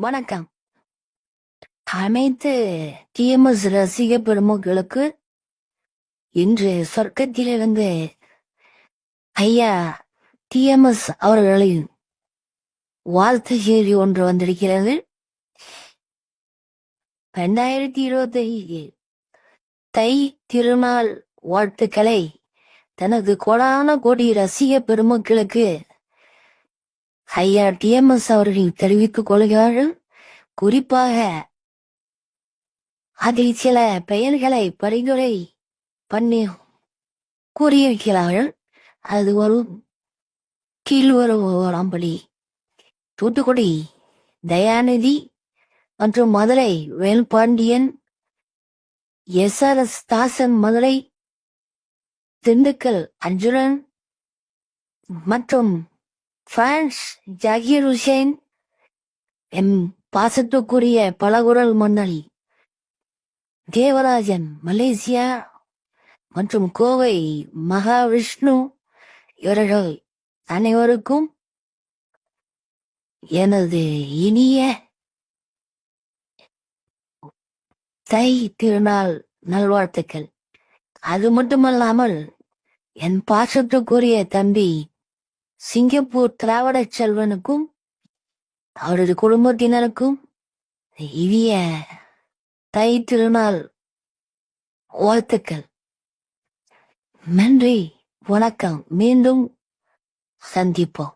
வணக்கம். அனைத்து டிஎம்எஸ் ரசிக பெருமக்களுக்கு இன்று சொர்க்கத்திலிருந்து ஐயா டிஎம்எஸ் அவர்களின் வாழ்த்து செய்தி ஒன்று வந்திருக்கிறது. 2025 தை திருநாள் வாழ்த்துக்களை தனது கோடான கோடி ரசிக பெருமக்களுக்கு ஐயா டிஎம்எஸ் அவர்கள் தெரிவித்துக் கொள்கிறார்கள். குறிப்பாக அதில் சில பெயர்களை பரிந்துரை பண்ணி கூறியிருக்கிறார்கள். அது ஒரு கீழ்வரம்படி தூத்துக்குடி தயாநிதி மற்றும் மதுரை வேல்பாண்டியன், எஸ்ஆர்எஸ் தாசன் மதுரை, திண்டுக்கல் அர்ஜுனன் மற்றும் பிரான்ஸ் ஜாகிர் ஹுசேன், எம் பாசத்துக்குரிய பலகுரல் மன்னல் தேவராஜன் மலேசியா மற்றும் கோவை மகாவிஷ்ணு இவர்கள் அனைவருக்கும் எனது இனிய தை திருநாள் நல்வாழ்த்துக்கள். அது மட்டுமல்லாமல் என் பாசத்துக்குரிய தம்பி சிங்கப்பூர் திராவிட செல்வனுக்கும் அவரது குடும்பத்தினருக்கும் இனிய தை திருநாள் வாழ்த்துக்கள். நன்றி, வணக்கம். மீண்டும் சந்திப்போம்.